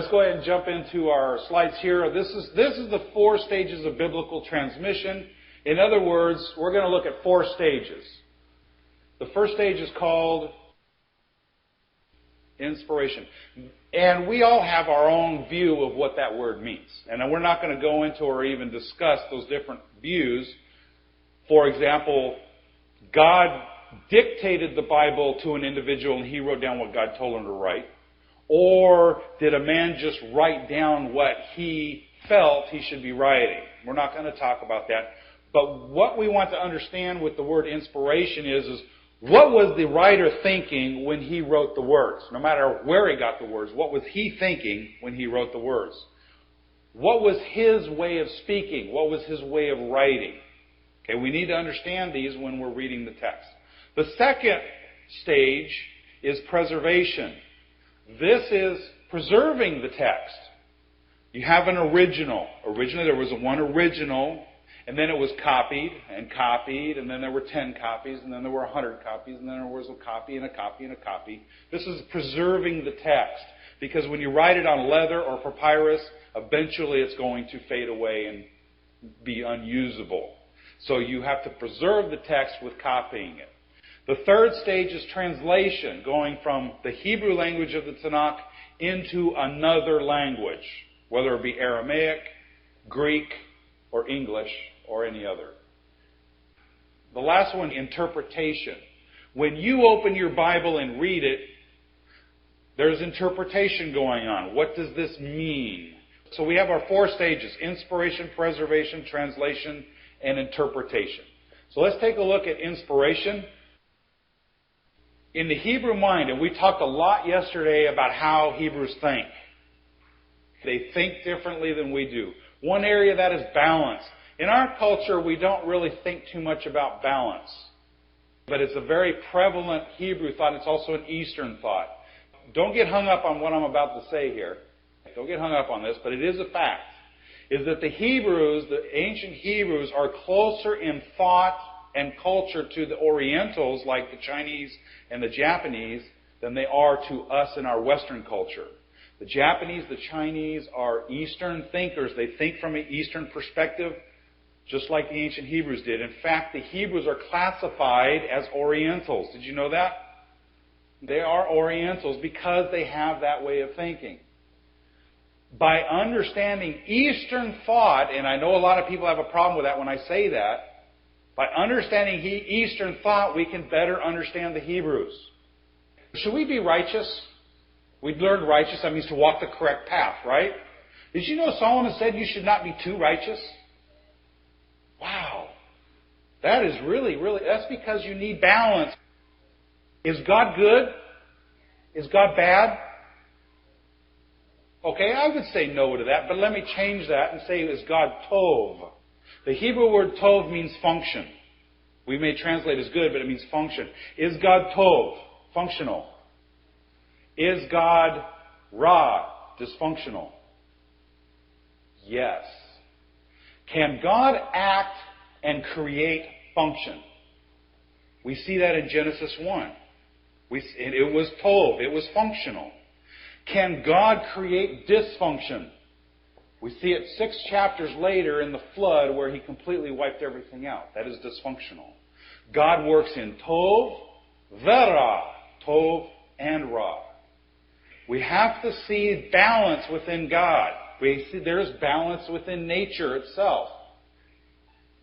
Let's go ahead and jump into our slides here. This is the 4 stages of biblical transmission. In other words, we're going to look at 4 stages. The first stage is called inspiration. And we all have our own view of what that word means. And we're not going to go into or even discuss those different views. For example, God dictated the Bible to an individual and he wrote down what God told him to write. Or did a man just write down what he felt he should be writing? We're not going to talk about that. But what we want to understand with the word inspiration is what was the writer thinking when he wrote the words? No matter where he got the words, what was he thinking when he wrote the words? What was his way of speaking? What was his way of writing? Okay, we need to understand these when we're reading the text. The second stage is preservation. This is preserving the text. You have an original. Originally there was one original, and then it was copied, and then there were 10 copies, and then there were 100 copies, and then there was a copy, and a copy, and a copy. This is preserving the text. Because when you write it on leather or papyrus, eventually it's going to fade away and be unusable. So you have to preserve the text with copying it. The third stage is translation, going from the Hebrew language of the Tanakh into another language, whether it be Aramaic, Greek, or English, or any other. The last one, interpretation. When you open your Bible and read it, there's interpretation going on. What does this mean? So we have our 4 stages: inspiration, preservation, translation, and interpretation. So let's take a look at inspiration. In the Hebrew mind, and we talked a lot yesterday about how Hebrews think. They think differently than we do. One area of that is balance. In our culture, we don't really think too much about balance. But it's a very prevalent Hebrew thought. It's also an Eastern thought. Don't get hung up on what I'm about to say here. Don't get hung up on this, but it is a fact. Is that the Hebrews, the ancient Hebrews, are closer in thought and culture to the Orientals, like the Chinese and the Japanese, than they are to us in our Western culture. The Japanese, the Chinese are Eastern thinkers. They think from an Eastern perspective, just like the ancient Hebrews did. In fact, the Hebrews are classified as Orientals. Did you know that? They are Orientals because they have that way of thinking. By understanding Eastern thought, and I know a lot of people have a problem with that when I say that, by understanding Eastern thought, we can better understand the Hebrews. Should we be righteous? We learned righteous, that means to walk the correct path, right? Did you know Solomon said you should not be too righteous? Wow. That is really, that's because you need balance. Is God good? Is God bad? Okay, I would say no to that, but let me change that and say, is God tov? The Hebrew word tov means function. We may translate as good, but it means function. Is God tov? Functional. Is God ra? Dysfunctional? Yes. Can God act and create function? We see that in Genesis 1. It was tov. It was functional. Can God create dysfunction? We see it 6 chapters later in the flood where He completely wiped everything out. That is dysfunctional. God works in tov, vera, tov and ra. We have to see balance within God. We see there's balance within nature itself.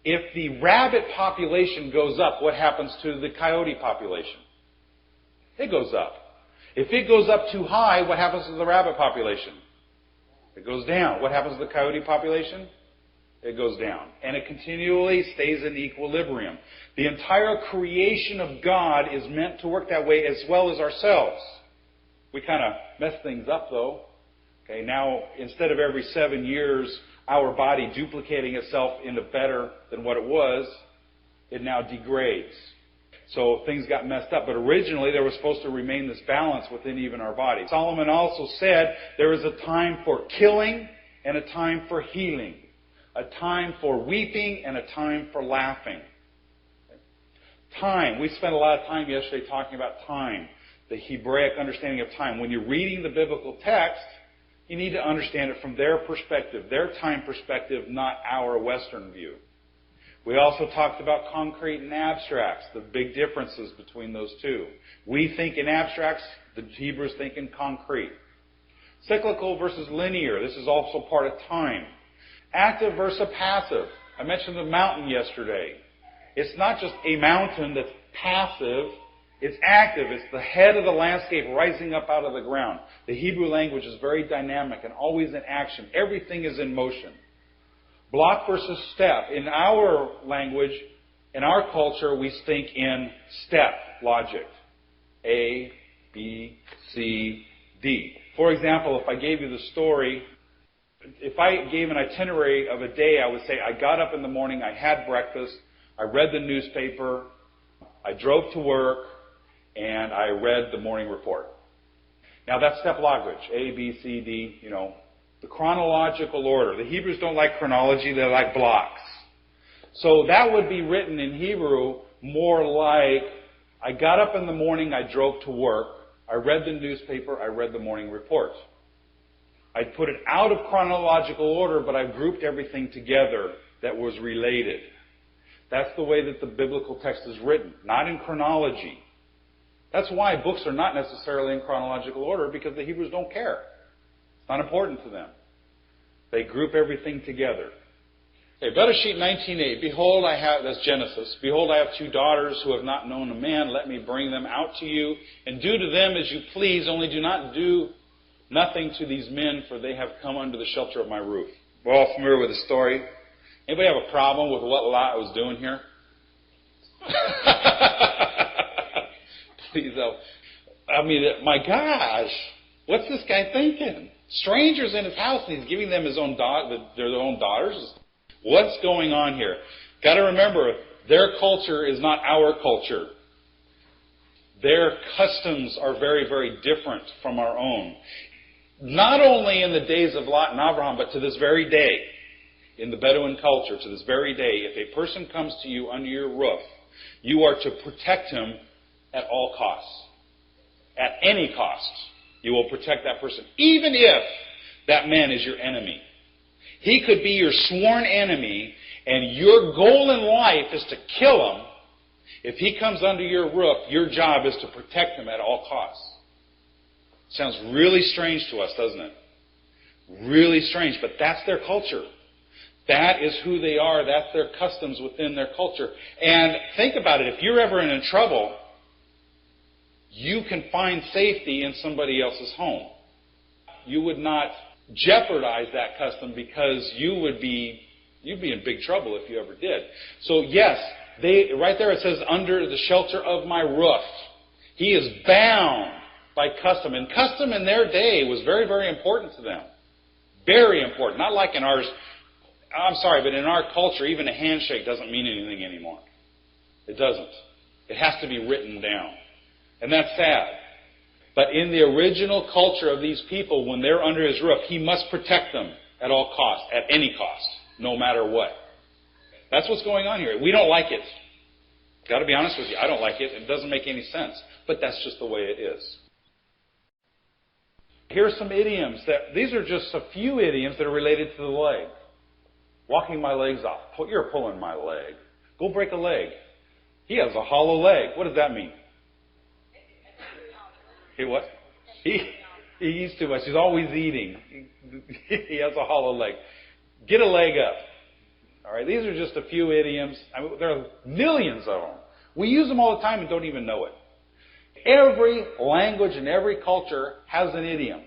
If the rabbit population goes up, what happens to the coyote population? It goes up. If it goes up too high, what happens to the rabbit population? It goes down. What happens to the coyote population? It goes down. And it continually stays in equilibrium. The entire creation of God is meant to work that way as well as ourselves. We kind of mess things up though. Okay, now instead of every 7 years our body duplicating itself into better than what it was, it now degrades. So things got messed up. But originally there was supposed to remain this balance within even our body. Solomon also said there is a time for killing and a time for healing. A time for weeping and a time for laughing. Time. We spent a lot of time yesterday talking about time. The Hebraic understanding of time. When you're reading the biblical text, You need to understand it from their perspective, their time perspective, not our Western view. We also talked about concrete and abstracts, the big differences between those two. We think in abstracts, the Hebrews think in concrete. Cyclical versus linear, this is also part of time. Active versus passive. I mentioned the mountain yesterday. It's not just a mountain that's passive, it's active. It's the head of the landscape rising up out of the ground. The Hebrew language is very dynamic and always in action. Everything is in motion. Block versus step. In our language, in our culture, we think in step logic. A, B, C, D. For example, if I gave you the story, if I gave an itinerary of a day, I would say I got up in the morning, I had breakfast, I read the newspaper, I drove to work, and I read the morning report. Now that's step language. A, B, C, D, the chronological order. The Hebrews don't like chronology, they like blocks. So that would be written in Hebrew more like, I got up in the morning, I drove to work, I read the newspaper, I read the morning report. I put it out of chronological order, but I grouped everything together that was related. That's the way that the biblical text is written, not in chronology. That's why books are not necessarily in chronological order, because the Hebrews don't care. It's not important to them. They group everything together. Okay, better sheet 19a. Behold, I have, that's Genesis. Behold, I have 2 daughters who have not known a man. Let me bring them out to you, and do to them as you please. Only do not do nothing to these men, for they have come under the shelter of my roof. We're all familiar with the story. Anybody have a problem with what Lot was doing here? Please help. I mean, my gosh, what's this guy thinking? Strangers in his house, and he's giving them his own their own daughters. What's going on here? Got to remember, their culture is not our culture. Their customs are very, very different from our own. Not only in the days of Lot and Abraham, but to this very day, in the Bedouin culture, to this very day, if a person comes to you under your roof, you are to protect him at all costs. At any cost, you will protect that person, even if that man is your enemy. He could be your sworn enemy, and your goal in life is to kill him. If he comes under your roof, your job is to protect him at all costs. Sounds really strange to us, doesn't it? Really strange, but that's their culture. That is who they are. That's their customs within their culture. And think about it. If you're ever in trouble, you can find safety in somebody else's home. You would not jeopardize that custom, because you'd be in big trouble if you ever did. So yes, right there it says, under the shelter of my roof. He is bound by custom. And custom in their day was very, very important to them. Very important. Not like in ours. I'm sorry, but in our culture, even a handshake doesn't mean anything anymore. It doesn't. It has to be written down. And that's sad. But in the original culture of these people, when they're under his roof, he must protect them at all costs, at any cost, no matter what. That's what's going on here. We don't like it. Got to be honest with you. I don't like it. It doesn't make any sense. But that's just the way it is. Here's some idioms. These are just a few idioms that are related to the leg. Walking my legs off. You're pulling my leg. Go break a leg. He has a hollow leg. What does that mean? He what? He eats too much. He's always eating. He has a hollow leg. Get a leg up. All right, these are just a few idioms. I mean, there are millions of them. We use them all the time and don't even know it. Every language and every culture has an idiom.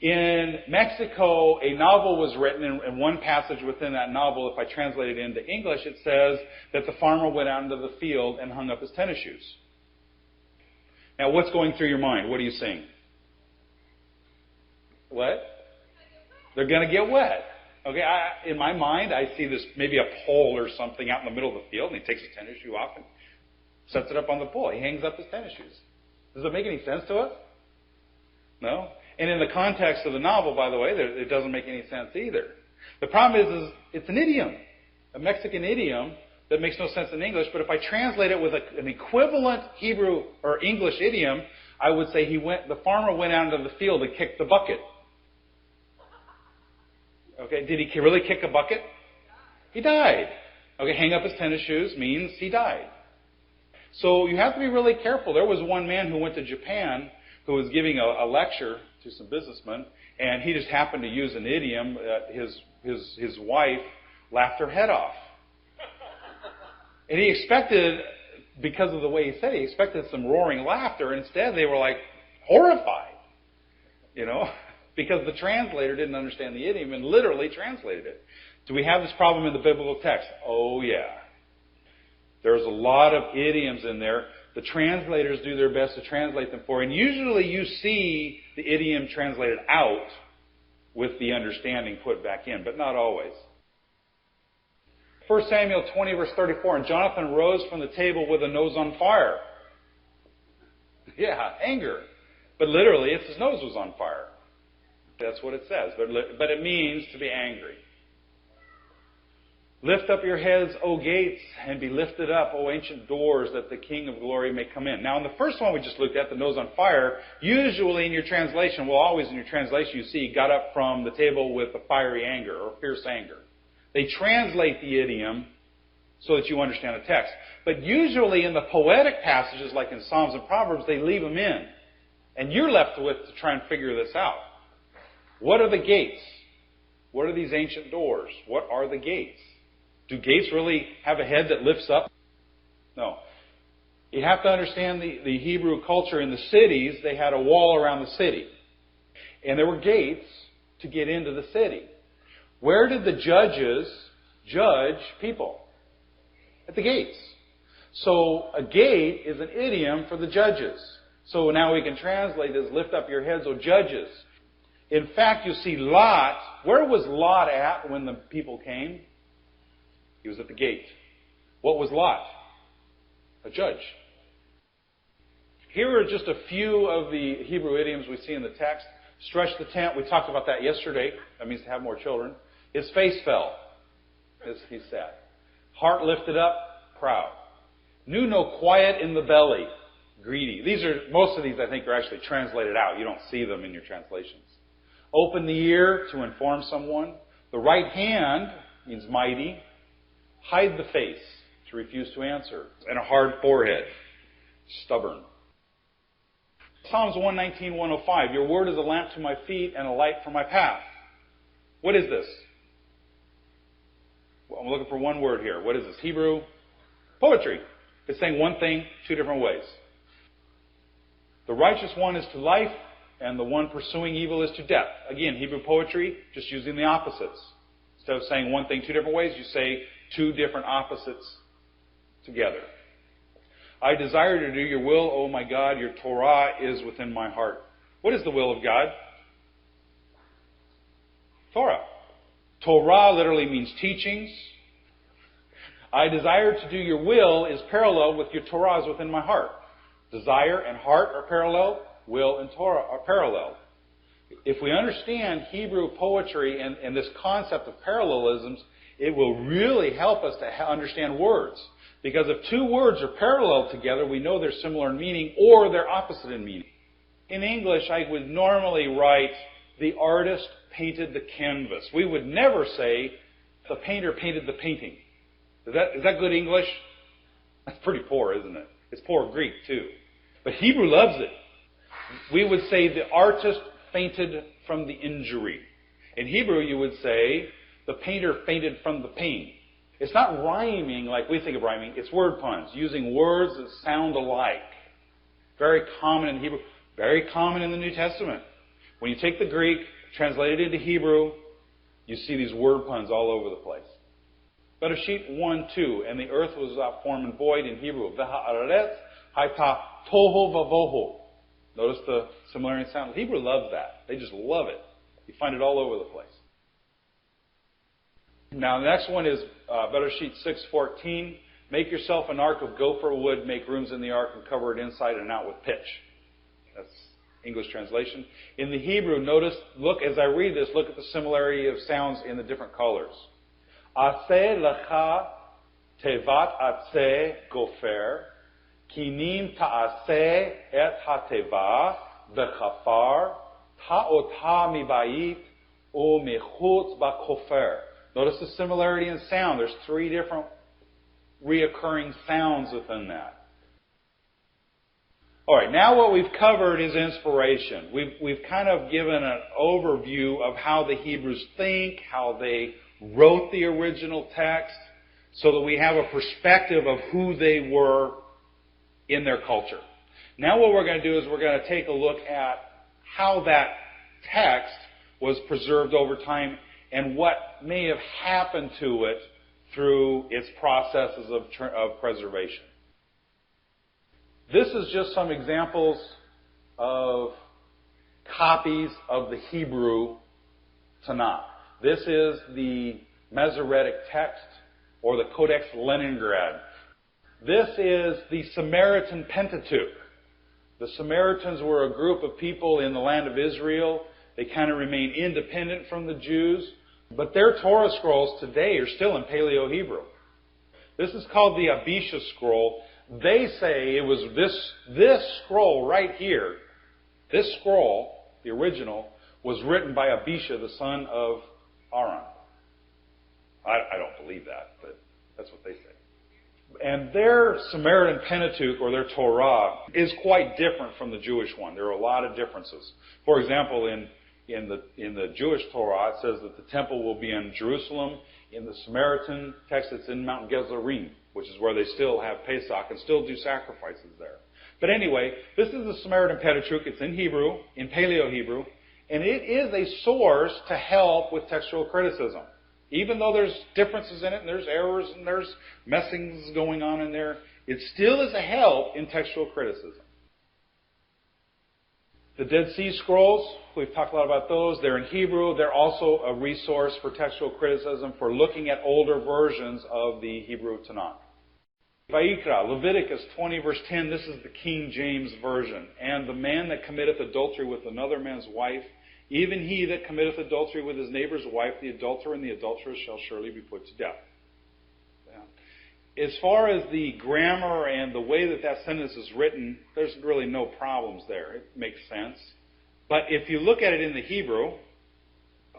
In Mexico, a novel was written, and one passage within that novel, if I translate it into English, it says that the farmer went out into the field and hung up his tennis shoes. Now, what's going through your mind? What are you saying? What? They're going to get wet. Okay, in my mind, I see this, maybe a pole or something out in the middle of the field, and he takes his tennis shoe off and sets it up on the pole. He hangs up his tennis shoes. Does it make any sense to us? No? And in the context of the novel, by the way, it doesn't make any sense either. The problem is it's an idiom, a Mexican idiom that makes no sense in English, but if I translate it with an equivalent Hebrew or English idiom, I would say the farmer went out into the field and kicked the bucket. Okay, did he really kick a bucket? He died. Okay, hang up his tennis shoes means he died. So you have to be really careful. There was one man who went to Japan who was giving a lecture to some businessmen, and he just happened to use an idiom. His wife laughed her head off. And he expected, because of the way he said it, he expected some roaring laughter. Instead, they were like horrified, because the translator didn't understand the idiom and literally translated it. Do we have this problem in the biblical text? Oh, yeah. There's a lot of idioms in there. The translators do their best to translate them for you. And usually you see the idiom translated out with the understanding put back in, but not always. 1 Samuel 20, verse 34, and Jonathan rose from the table with a nose on fire. Yeah, anger. But literally, it's his nose was on fire. That's what it says. But it means to be angry. Lift up your heads, O gates, and be lifted up, O ancient doors, that the King of glory may come in. Now, in the first one we just looked at, the nose on fire, usually in your translation, always in your translation, you see, got up from the table with a fiery anger or fierce anger. They translate the idiom so that you understand the text. But usually in the poetic passages, like in Psalms and Proverbs, they leave them in. And you're left with to try and figure this out. What are the gates? What are these ancient doors? What are the gates? Do gates really have a head that lifts up? No. You have to understand the Hebrew culture. In the cities, they had a wall around the city. And there were gates to get into the city. Where did the judges judge people? At the gates. So a gate is an idiom for the judges. So now we can translate as lift up your heads, O judges. In fact, you see Lot. Where was Lot at when the people came? He was at the gate. What was Lot? A judge. Here are just a few of the Hebrew idioms we see in the text. Stretch the tent. We talked about that yesterday. That means to have more children. His face fell. He's sad. Heart lifted up. Proud. Knew no quiet in the belly. Greedy. Most of these I think are actually translated out. You don't see them in your translations. Open the ear to inform someone. The right hand means mighty. Hide the face, to refuse to answer. And a hard forehead. Stubborn. Psalms 119, 105. Your word is a lamp to my feet and a light for my path. What is this? Well, I'm looking for one word here. What is this? Hebrew? Poetry. It's saying one thing, two different ways. The righteous one is to life, and the one pursuing evil is to death. Again, Hebrew poetry, just using the opposites. Instead of saying one thing two different ways, you say two different opposites together. I desire to do your will, O my God. Your Torah is within my heart. What is the will of God? Torah. Torah literally means teachings. I desire to do your will is parallel with your Torah is within my heart. Desire and heart are parallel. Will and Torah are parallel. If we understand Hebrew poetry and this concept of parallelisms, it will really help us to understand words. Because if two words are parallel together, we know they're similar in meaning or they're opposite in meaning. In English, I would normally write, the artist painted the canvas. We would never say, the painter painted the painting. Is that good English? That's pretty poor, isn't it? It's poor Greek, too. But Hebrew loves it. We would say, the artist fainted from the injury. In Hebrew, you would say, the painter fainted from the pain. It's not rhyming like we think of rhyming. It's word puns, using words that sound alike. Very common in Hebrew. Very common in the New Testament. When you take the Greek, translate it into Hebrew, you see these word puns all over the place. Bereshit 1:2, and the earth was without form and void in Hebrew. V'ha'aretz hayta tohu vavohu. Notice the similarity in sound. Hebrew loves that. They just love it. You find it all over the place. Now, the next one is Bereshit 6:14. Make yourself an ark of gopher wood, make rooms in the ark, and cover it inside and out with pitch. That's English translation. In the Hebrew, look as I read this, look at the similarity of sounds in the different colors. Aseh lecha tevat atzeh gopher, kinim ta'aseh et hateva v'chafar, ta'otha mibayit, O mechutz ba'kofer. Notice the similarity in sound. There's 3 different reoccurring sounds within that. All right, now what we've covered is inspiration. We've kind of given an overview of how the Hebrews think, how they wrote the original text, so that we have a perspective of who they were in their culture. Now what we're going to do is we're going to take a look at how that text was preserved over time and what may have happened to it through its processes of preservation. This is just some examples of copies of the Hebrew Tanakh. This is the Masoretic text, or the Codex Leningrad. This is the Samaritan Pentateuch. The Samaritans were a group of people in the land of Israel. They kind of remained independent from the Jews, but their Torah scrolls today are still in Paleo-Hebrew. This is called the Abisha scroll. They say it was this scroll right here, this scroll, the original, was written by Abisha, the son of Aaron. I don't believe that, but that's what they say. And their Samaritan Pentateuch, or their Torah, is quite different from the Jewish one. There are a lot of differences. For example, in the Jewish Torah, it says that the temple will be in Jerusalem. In the Samaritan text, it's in Mount Gezerim, which is where they still have Pesach and still do sacrifices there. But anyway, this is the Samaritan Pentateuch. It's in Hebrew, in Paleo-Hebrew, and it is a source to help with textual criticism. Even though there's differences in it, and there's errors, and there's messings going on in there, it still is a help in textual criticism. The Dead Sea Scrolls, we've talked a lot about those. They're in Hebrew. They're also a resource for textual criticism for looking at older versions of the Hebrew Tanakh. Vayikra, Leviticus 20 verse 10, this is the King James Version. And the man that committeth adultery with another man's wife, even he that committeth adultery with his neighbor's wife, the adulterer and the adulteress shall surely be put to death. As far as the grammar and the way that sentence is written, there's really no problems there. It makes sense. But if you look at it in the Hebrew,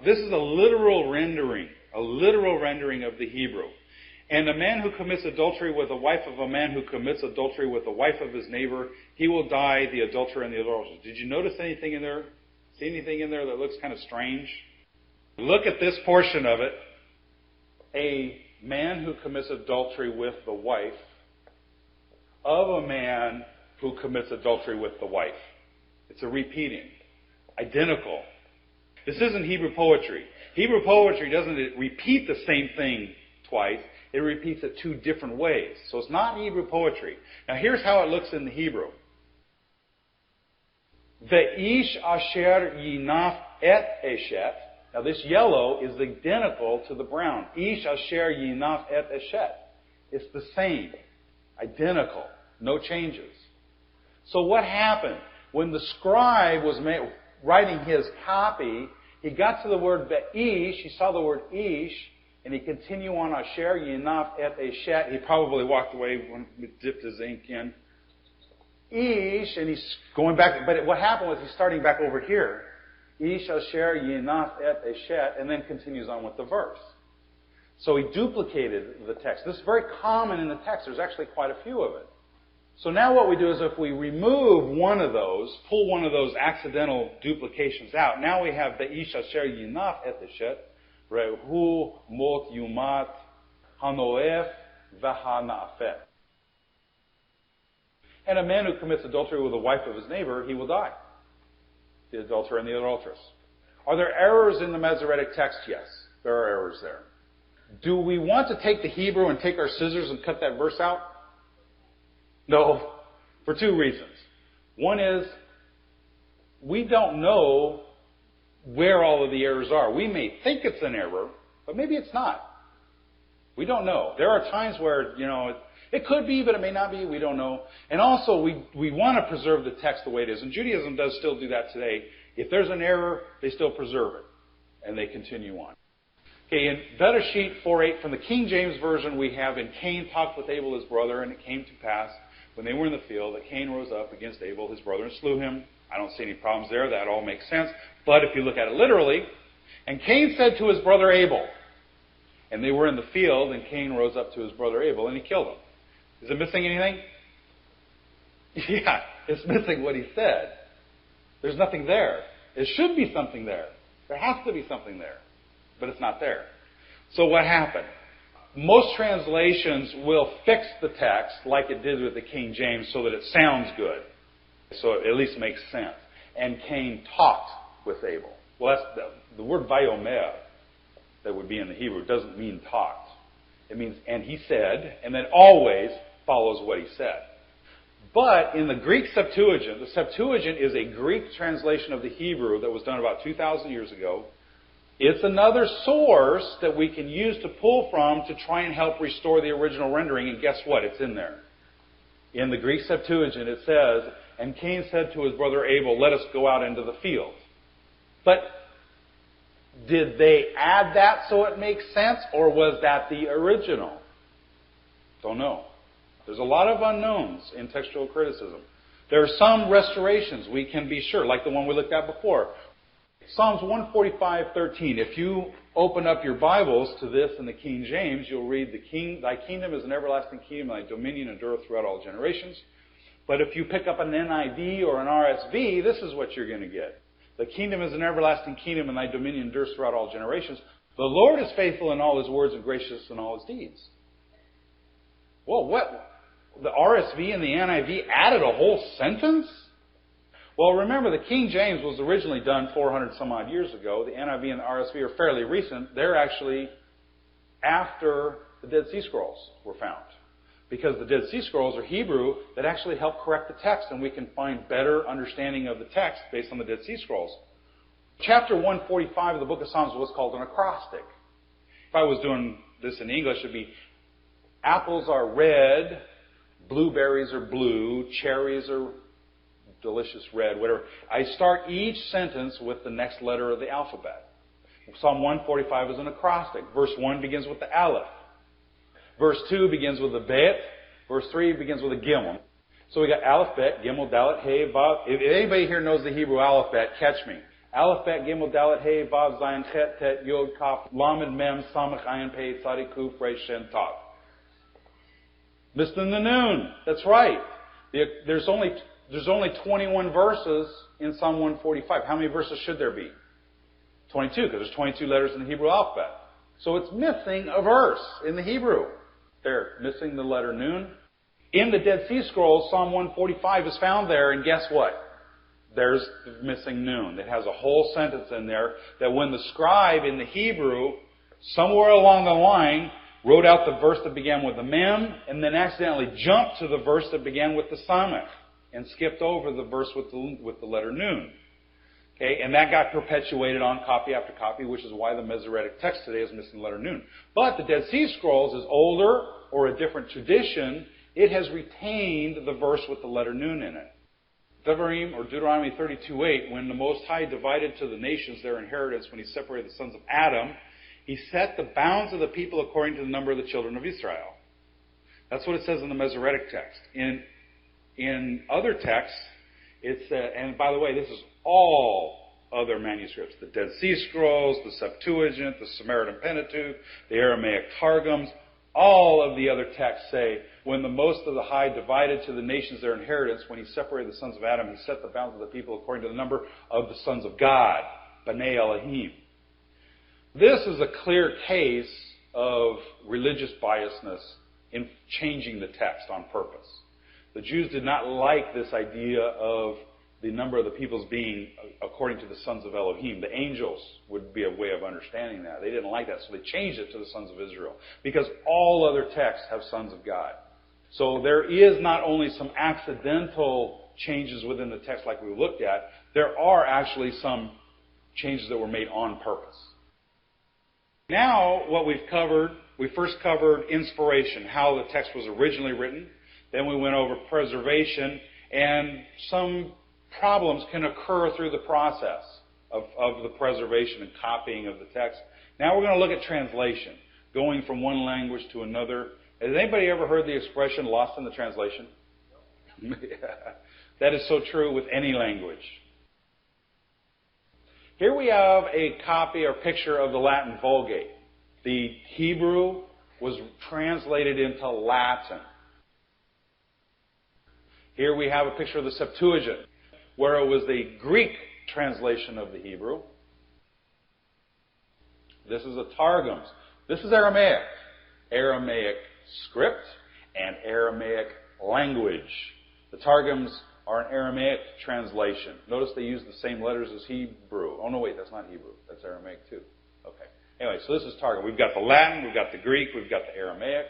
this is a literal rendering of the Hebrew. And a man who commits adultery with a wife of a man who commits adultery with the wife of his neighbor, he will die, the adulterer and the adulteress. Did you notice anything in there? See anything in there that looks kind of strange? Look at this portion of it. A man who commits adultery with the wife of a man who commits adultery with the wife. It's a repeating. Identical. This isn't Hebrew poetry. Hebrew poetry doesn't repeat the same thing twice. It repeats it 2 different ways. So it's not Hebrew poetry. Now here's how it looks in the Hebrew. Ve'ish asher yinaf et eshet. Now this yellow is identical to the brown. Ish asher yinaf et eshet. It's the same. Identical. No changes. So what happened? When the scribe was writing his copy, he got to the word ve'ish. He saw the word ish. And he continued on asher yinaf et eshet. He probably walked away when he dipped his ink in. Ish, and he's going back, but what happened was he's starting back over here. Ish asher yinaf et eshet, and then continues on with the verse. So he duplicated the text. This is very common in the text. There's actually quite a few of it. So now what we do is if we remove one of those, pull one of those accidental duplications out, now we have the ish asher yinaf et eshet, rehu mot yumat hanoef v'hanafet. And a man who commits adultery with the wife of his neighbor, he will die. The adulterer and the adulteress. Are there errors in the Masoretic text? Yes, there are errors there. Do we want to take the Hebrew and take our scissors and cut that verse out? No, for 2 reasons. One is, we don't know where all of the errors are. We may think it's an error, but maybe it's not. We don't know. There are times where, it could be, but it may not be. We don't know. And also, we want to preserve the text the way it is. And Judaism does still do that today. If there's an error, they still preserve it. And they continue on. Okay, in Bereshit 4:8, from the King James Version, we have, and Cain talked with Abel his brother, and it came to pass, when they were in the field, that Cain rose up against Abel his brother and slew him. I don't see any problems there. That all makes sense. But if you look at it literally, And Cain said to his brother Abel, and they were in the field, and Cain rose up to his brother Abel, and he killed him. Is it missing anything? Yeah, it's missing what he said. There's nothing there. There should be something there. There has to be something there. But it's not there. So what happened? Most translations will fix the text like it did with the King James so that it sounds good. So it at least makes sense. And Cain talked with Abel. Well, that's the word vayomer that would be in the Hebrew doesn't mean talked. It means, and he said, and then always follows what he said. But in the Greek Septuagint, the Septuagint is a Greek translation of the Hebrew that was done about 2,000 years ago. It's another source that we can use to pull from to try and help restore the original rendering. And guess what? It's in there. In the Greek Septuagint, it says, and Cain said to his brother Abel, let us go out into the field. But did they add that so it makes sense, or was that the original? Don't know. There's a lot of unknowns in textual criticism. There are some restorations, we can be sure, like the one we looked at before. Psalms 145:13. If you open up your Bibles to this in the King James, you'll read, Thy kingdom is an everlasting kingdom, thy dominion endureth throughout all generations. But if you pick up an NIV or an RSV, this is what you're going to get. The kingdom is an everlasting kingdom, and thy dominion endures throughout all generations. The Lord is faithful in all his words and gracious in all his deeds. Well, what? The RSV and the NIV added a whole sentence? Well, remember, the King James was originally done 400 some odd years ago. The NIV and the RSV are fairly recent. They're actually after the Dead Sea Scrolls were found. Because the Dead Sea Scrolls are Hebrew that actually help correct the text, and we can find better understanding of the text based on the Dead Sea Scrolls. Chapter 145 of the book of Psalms was called an acrostic. If I was doing this in English, it would be apples are red, blueberries are blue, cherries are delicious red, whatever. I start each sentence with the next letter of the alphabet. Psalm 145 is an acrostic. Verse 1 begins with the aleph. Verse 2 begins with a bet. Verse 3 begins with a gimel. So we got aleph, bet, gimel, dalet, hey, vav. If anybody here knows the Hebrew alphabet, catch me. Aleph, bet, gimel, dalet, hey, vav, zayin, chet, tet, yod, kaf, lamed, mem, samach, ayin, pei, tzadi, kuf, resh, shin, tav. Missing the noon. That's right. There's only 21 verses in Psalm 145. How many verses should there be? 22, because there's 22 letters in the Hebrew alphabet. So it's missing a verse in the Hebrew. There, missing the letter noon. In the Dead Sea Scrolls, Psalm 145 is found there, and guess what? There's the missing noon. It has a whole sentence in there that when the scribe in the Hebrew, somewhere along the line, wrote out the verse that began with the mem, and then accidentally jumped to the verse that began with the samech, and skipped over the verse with the letter noon. Okay, and that got perpetuated on copy after copy, which is why the Masoretic text today is missing the letter noon. But the Dead Sea Scrolls is older, or a different tradition. It has retained the verse with the letter noon in it. Devarim, or Deuteronomy 32:8, when the Most High divided to the nations their inheritance, when he separated the sons of Adam, he set the bounds of the people according to the number of the children of Israel. That's what it says in the Masoretic text. In other texts, it's and by the way, this is all other manuscripts. The Dead Sea Scrolls, the Septuagint, the Samaritan Pentateuch, the Aramaic Targums, all of the other texts say, when the Most of the High divided to the nations their inheritance, when he separated the sons of Adam, he set the bounds of the people according to the number of the sons of God, B'nai Elohim. This is a clear case of religious biasness in changing the text on purpose. The Jews did not like this idea of the number of the peoples being according to the sons of Elohim. The angels would be a way of understanding that. They didn't like that, so they changed it to the sons of Israel. Because all other texts have sons of God. So there is not only some accidental changes within the text like we looked at, there are actually some changes that were made on purpose. Now, what we've covered, we first covered inspiration, how the text was originally written. Then we went over preservation, and some problems can occur through the process of the preservation and copying of the text. Now we're going to look at translation, going from one language to another. Has anybody ever heard the expression lost in the translation? That is so true with any language. Here we have a copy or picture of the Latin Vulgate. The Hebrew was translated into Latin. Here we have a picture of the Septuagint, where it was the Greek translation of the Hebrew. This is the Targums. This is Aramaic. Aramaic script and Aramaic language. The Targums are an Aramaic translation. Notice they use the same letters as Hebrew. Oh, no, wait, that's not Hebrew. That's Aramaic, too. Okay. Anyway, so this is Targum. We've got the Latin, we've got the Greek, we've got the Aramaic.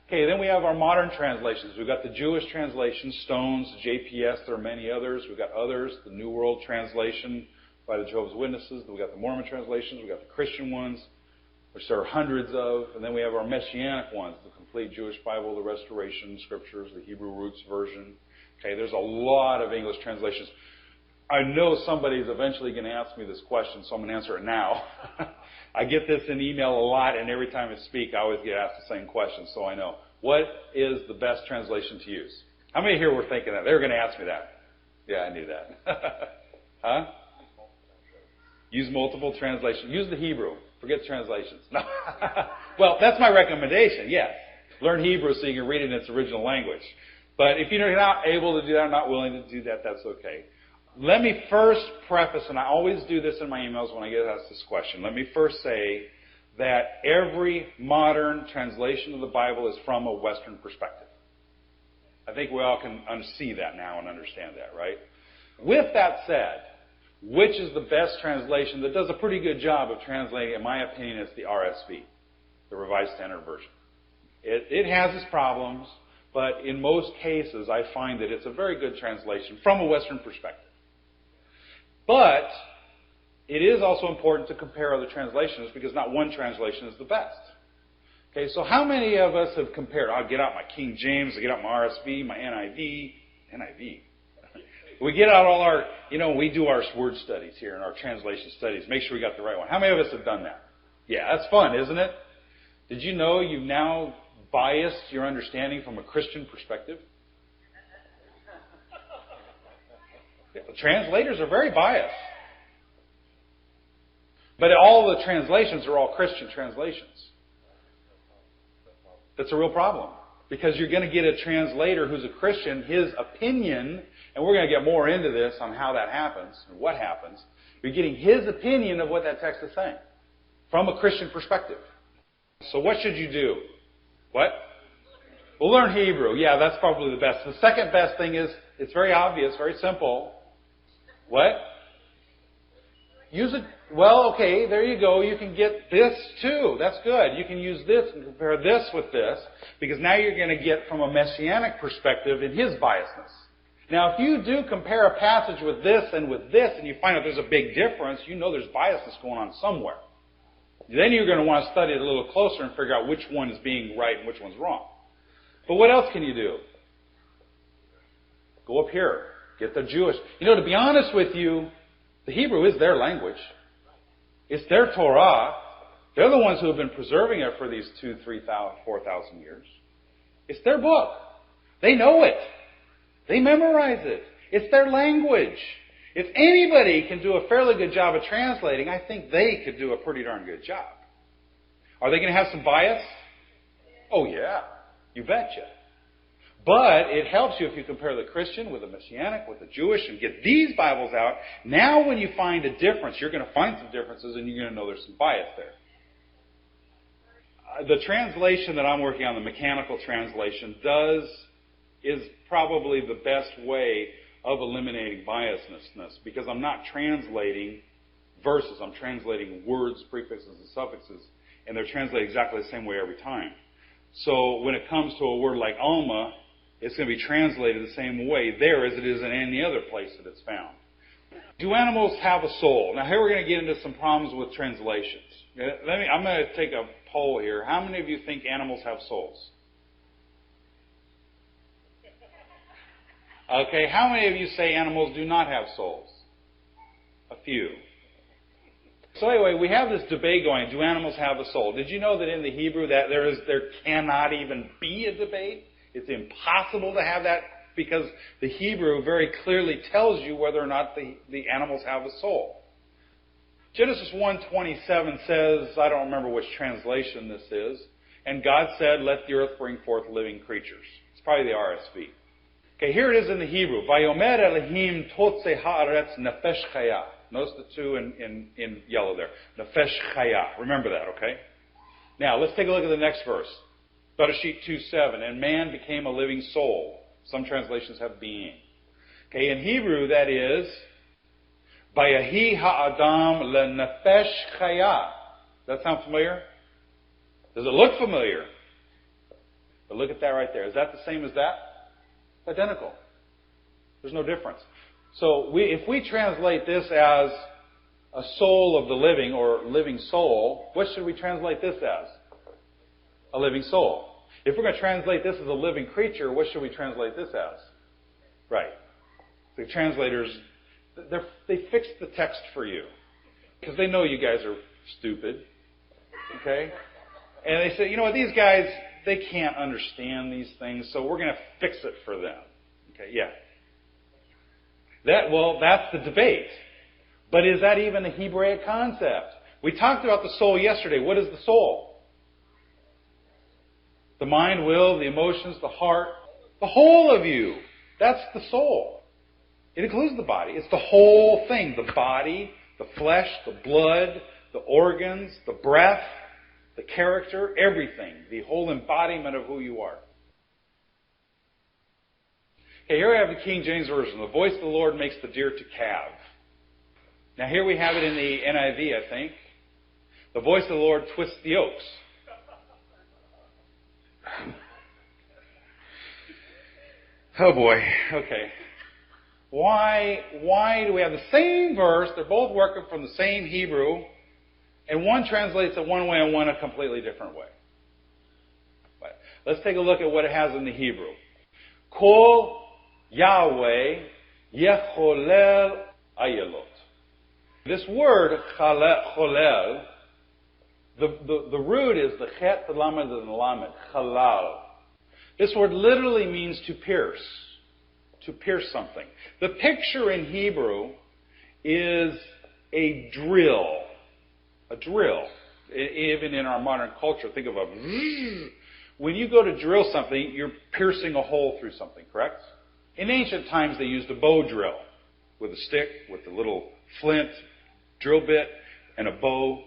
Okay, then we have our modern translations. We've got the Jewish translation, Stone's, JPS, there are many others. We've got others, the New World Translation by the Jehovah's Witnesses. We've got the Mormon translations. We've got the Christian ones, which there are hundreds of. And then we have our Messianic ones, the Complete Jewish Bible, the Restoration Scriptures, the Hebrew Roots Version. Okay, there's a lot of English translations. I know somebody's eventually going to ask me this question, so I'm going to answer it now. I get this in email a lot, and every time I speak, I always get asked the same question, so I know. What is the best translation to use? How many here were thinking that? They were going to ask me that. Yeah, I knew that. Huh? Use multiple translations. Use the Hebrew. Forget translations. No. Well, that's my recommendation, yes. Learn Hebrew so you can read it in its original language. But if you're not able to do that, or not willing to do that, that's okay. Let me first preface, and I always do this in my emails when I get asked this question. Let me first say that every modern translation of the Bible is from a Western perspective. I think we all can see that now and understand that, right? With that said, which is the best translation that does a pretty good job of translating, in my opinion, it's the RSV, the Revised Standard Version. It has its problems, but in most cases I find that it's a very good translation from a Western perspective. But it is also important to compare other translations because not one translation is the best. Okay, so how many of us have compared? I'll get out my King James, I get out my RSV, my NIV. We get out all our, we do our word studies here and our translation studies. Make sure we got the right one. How many of us have done that? Yeah, that's fun, isn't it? Did you know you've now biased your understanding from a Christian perspective? Translators are very biased. But all the translations are all Christian translations. That's a real problem. Because you're going to get a translator who's a Christian, his opinion, and we're going to get more into this on how that happens and what happens. You're getting his opinion of what that text is saying from a Christian perspective. So what should you do? What? Well, learn Hebrew. Yeah, that's probably the best. The second best thing is, it's very obvious, very simple. What? Use it. Well, okay, there you go. You can get this too. That's good. You can use this and compare this with this, because now you're going to get from a messianic perspective in his biasness. Now, if you do compare a passage with this, and you find out there's a big difference, you know there's biasness going on somewhere. Then you're going to want to study it a little closer and figure out which one is being right and which one's wrong. But what else can you do? Go up here. Get the Jewish. To be honest with you, the Hebrew is their language. It's their Torah. They're the ones who have been preserving it for these 2,000, 3,000, 4,000 years. It's their book. They know it. They memorize it. It's their language. If anybody can do a fairly good job of translating, I think they could do a pretty darn good job. Are they going to have some bias? Oh, yeah. You betcha. But it helps you if you compare the Christian with the Messianic, with the Jewish, and get these Bibles out. Now when you find a difference, you're going to find some differences and you're going to know there's some bias there. The translation that I'm working on, the mechanical translation, is probably the best way of eliminating biasness, because I'm not translating verses. I'm translating words, prefixes, and suffixes, and they're translated exactly the same way every time. So when it comes to a word like Alma, it's going to be translated the same way there as it is in any other place that it's found. Do animals have a soul? Now here we're going to get into some problems with translations. I'm going to take a poll here. How many of you think animals have souls? Okay, how many of you say animals do not have souls? A few. So anyway, we have this debate going, do animals have a soul? Did you know that in the Hebrew that there cannot even be a debate? It's impossible to have that because the Hebrew very clearly tells you whether or not the animals have a soul. Genesis 1:27 says, I don't remember which translation this is, and God said, let the earth bring forth living creatures. It's probably the RSV. Okay, here it is in the Hebrew. Vayomer Elohim totze haaretz nefesh chaya. Notice the two in yellow there. Nefesh chaya. Remember that, okay? Now, let's take a look at the next verse. Bereshit 2:7. And man became a living soul. Some translations have being. Okay, in Hebrew that is, Vayahi ha'adam lenefesh chaya. Does that sound familiar? Does it look familiar? But look at that right there. Is that the same as that? Identical. There's no difference. So if we translate this as a soul of the living or living soul, what should we translate this as? A living soul. If we're going to translate this as a living creature, what should we translate this as? Right. The translators, they fix the text for you because they know you guys are stupid. Okay? And they say, you know what, these guys, they can't understand these things, so we're going to fix it for them. Okay, yeah. That's the debate. But is that even a Hebraic concept? We talked about the soul yesterday. What is the soul? The mind, will, the emotions, the heart, the whole of you. That's the soul. It includes the body. It's the whole thing. The body, the flesh, the blood, the organs, the breath, the character, everything. The whole embodiment of who you are. Okay, here we have the King James Version. The voice of the Lord makes the deer to calve. Now here we have it in the NIV, I think. The voice of the Lord twists the oaks. Oh boy, okay. Why do we have the same verse? They're both working from the same Hebrew. And one translates it one way and one a completely different way. But let's take a look at what it has in the Hebrew. Kol Yahweh Yecholel Ayelot. This word, cholel, the root is the chet, the lamed, and the lamed, chalal. This word literally means to pierce something. The picture in Hebrew is a drill. A drill. Even in our modern culture, think of a... When you go to drill something, you're piercing a hole through something, correct? In ancient times, they used a bow drill with a stick, with a little flint, drill bit, and a bow.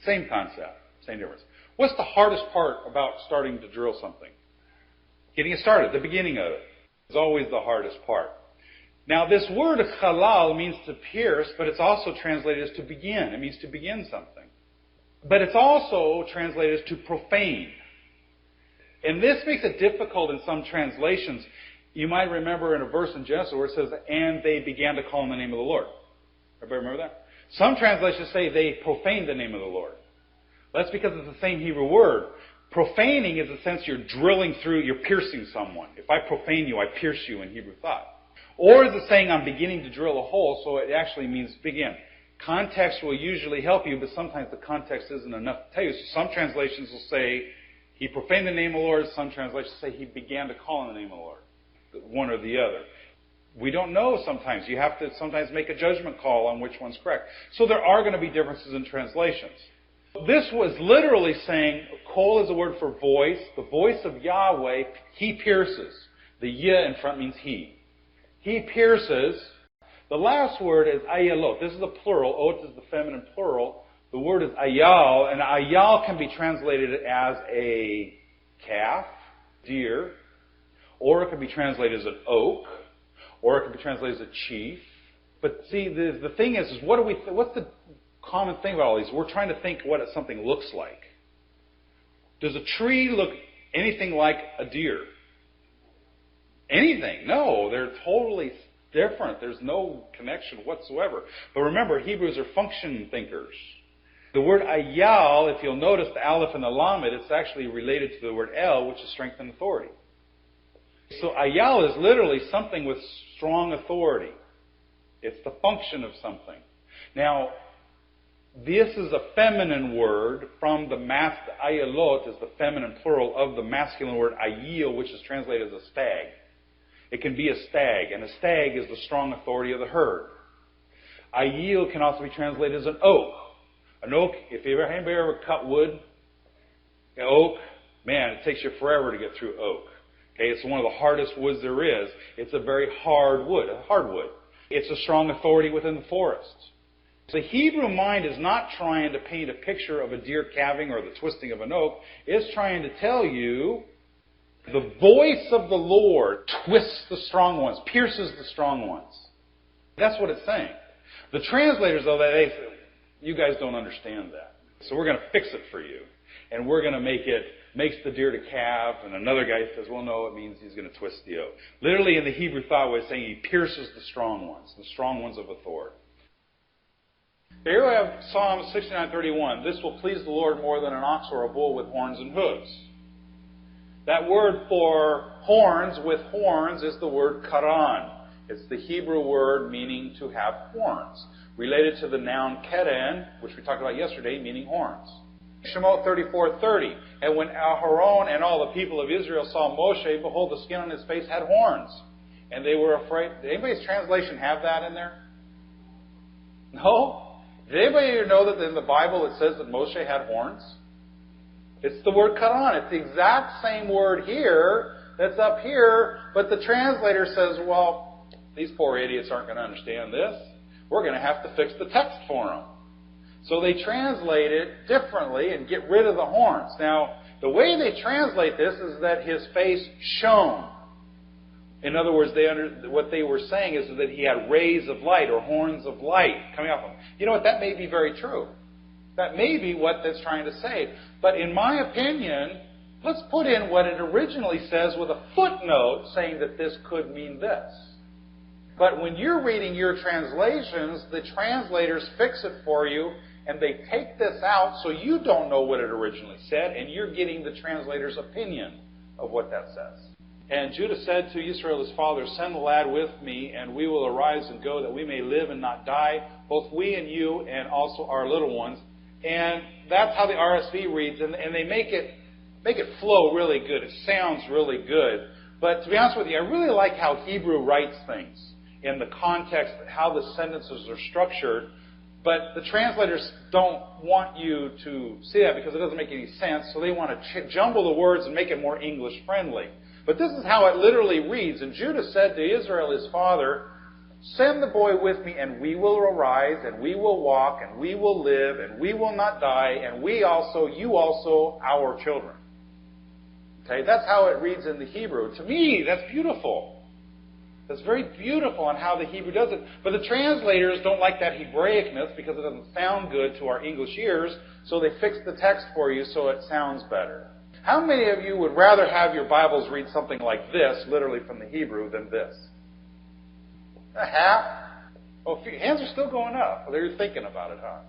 Same concept, same difference. What's the hardest part about starting to drill something? Getting it started, the beginning of it, is always the hardest part. Now, this word halal means to pierce, but it's also translated as to begin. It means to begin something. But it's also translated as to profane. And this makes it difficult in some translations. You might remember in a verse in Genesis where it says, and they began to call on the name of the Lord. Everybody remember that? Some translations say they profaned the name of the Lord. That's because it's the same Hebrew word. Profaning is the sense you're drilling through, you're piercing someone. If I profane you, I pierce you in Hebrew thought. Or is it saying I'm beginning to drill a hole, so it actually means begin. Context will usually help you, but sometimes the context isn't enough to tell you. So some translations will say he profaned the name of the Lord. Some translations say he began to call on the name of the Lord. One or the other. We don't know sometimes. You have to sometimes make a judgment call on which one's correct. So there are going to be differences in translations. This was literally saying, kol is a word for voice. The voice of Yahweh, he pierces. The yah in front means he. He pierces. The last word is ayalot. This is the plural. Ot is the feminine plural. The word is ayal. And ayal can be translated as a calf, deer. Or it can be translated as an oak. Or it can be translated as a chief. But see, the thing is what's the common thing about all these? We're trying to think what something looks like. Does a tree look anything like a deer? Anything? No, they're totally different. There's no connection whatsoever. But remember, Hebrews are function thinkers. The word ayal, if you'll notice the aleph and the lamed, it's actually related to the word el, which is strength and authority. So ayal is literally something with strong authority. It's the function of something. Now, this is a feminine word from the ayalot is the feminine plural of the masculine word ayil, which is translated as a stag. It can be a stag, and a stag is the strong authority of the herd. Ayil can also be translated as an oak. An oak, if anybody ever cut wood, an oak, man, it takes you forever to get through oak. Okay, it's one of the hardest woods there is. It's a very hard wood, a hardwood. It's a strong authority within the forest. The Hebrew mind is not trying to paint a picture of a deer calving or the twisting of an oak. It's trying to tell you the voice of the Lord twists the strong ones, pierces the strong ones. That's what it's saying. The translators, though, they say, you guys don't understand that. So we're going to fix it for you. And we're going to makes the deer to calve, and another guy says, well, no, it means he's going to twist the oak. Literally in the Hebrew thought way, it's saying he pierces the strong ones of authority. Here we have Psalm 69:31. This will please the Lord more than an ox or a bull with horns and hooves. That word for horns with horns is the word karan. It's the Hebrew word meaning to have horns, related to the noun keren, which we talked about yesterday, meaning horns. Shemot 34:30. And when Aharon and all the people of Israel saw Moshe, behold, the skin on his face had horns. And they were afraid. Did anybody's translation have that in there? No? Did anybody know that in the Bible it says that Moshe had horns? It's the word karan. It's the exact same word here that's up here, but the translator says, well, these poor idiots aren't going to understand this. We're going to have to fix the text for them. So they translate it differently and get rid of the horns. Now, the way they translate this is that his face shone. In other words, what they were saying is that he had rays of light or horns of light coming off him. You know what? That may be very true. That may be what that's trying to say. But in my opinion, let's put in what it originally says with a footnote saying that this could mean this. But when you're reading your translations, the translators fix it for you, and they take this out so you don't know what it originally said, and you're getting the translator's opinion of what that says. And Judah said to Israel his father, send the lad with me, and we will arise and go, that we may live and not die, both we and you, and also our little ones. And that's how the RSV reads, and they make it flow really good. It sounds really good. But to be honest with you, I really like how Hebrew writes things in the context, how the sentences are structured. But the translators don't want you to see that because it doesn't make any sense. So they want to jumble the words and make it more English friendly. But this is how it literally reads. And Judah said to Israel his father, send the boy with me, and we will arise, and we will walk, and we will live, and we will not die, and we also, you also, our children. Okay, that's how it reads in the Hebrew. To me, that's beautiful. That's very beautiful on how the Hebrew does it. But the translators don't like that Hebraicness because it doesn't sound good to our English ears, so they fix the text for you so it sounds better. How many of you would rather have your Bibles read something like this, literally from the Hebrew, than this? A half? Oh, hands are still going up. Well, you're thinking about it, huh?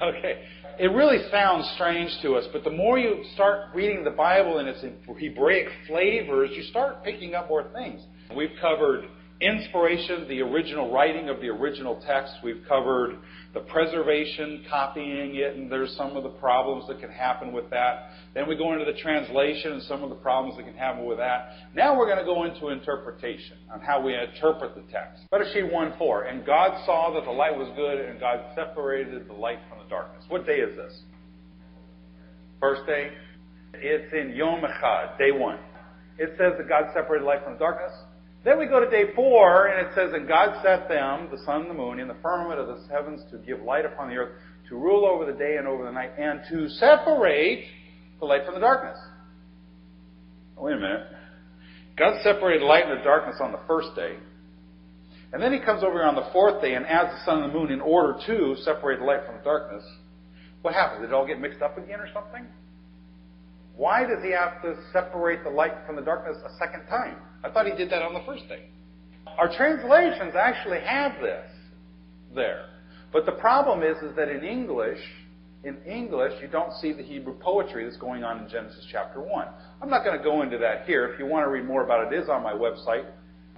Okay. It really sounds strange to us, but the more you start reading the Bible in its Hebraic flavors, you start picking up more things. We've covered inspiration, the original writing of the original text. We've covered the preservation, copying it, and there's some of the problems that can happen with that. Then we go into the translation and some of the problems that can happen with that. Now we're going to go into interpretation, on how we interpret the text. Bereshit 1:4. And God saw that the light was good, and God separated the light from the darkness. What day is this? First day? It's in Yom Echad, day 1. It says that God separated light from the darkness. Then we go to day 4, and it says, and God set them, the sun and the moon, in the firmament of the heavens to give light upon the earth, to rule over the day and over the night, and to separate the light from the darkness. Wait a minute. God separated light and the darkness on the first day. And then he comes over here on the 4th day and adds the sun and the moon in order to separate the light from the darkness. What happens? Did it all get mixed up again or something? Why does he have to separate the light from the darkness a second time? I thought he did that on the first day. Our translations actually have this there. But the problem is that in English, you don't see the Hebrew poetry that's going on in Genesis chapter 1. I'm not going to go into that here. If you want to read more about it, it is on my website.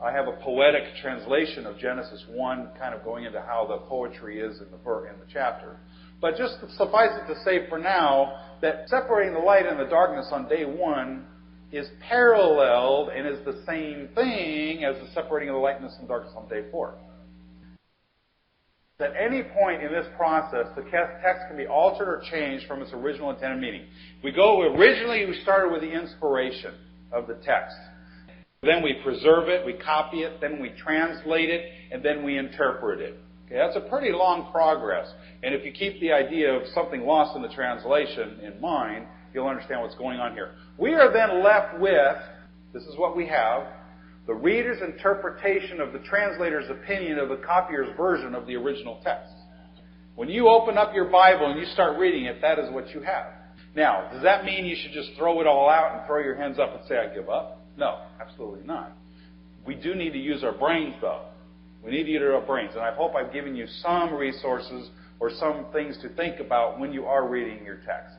I have a poetic translation of Genesis 1, kind of going into how the poetry is in the chapter. But just suffice it to say for now that separating the light and the darkness on day 1 is paralleled and is the same thing as the separating of the light and darkness on day 4. At any point in this process, the text can be altered or changed from its original intended meaning. Originally we started with the inspiration of the text. Then we preserve it, we copy it, then we translate it, and then we interpret it. Okay, that's a pretty long progress. And if you keep the idea of something lost in the translation in mind, you'll understand what's going on here. We are then left with, this is what we have, the reader's interpretation of the translator's opinion of the copier's version of the original text. When you open up your Bible and you start reading it, that is what you have. Now, does that mean you should just throw it all out and throw your hands up and say, I give up? No, absolutely not. We do need to use our brains, though. We need to use our brains. And I hope I've given you some resources or some things to think about when you are reading your text.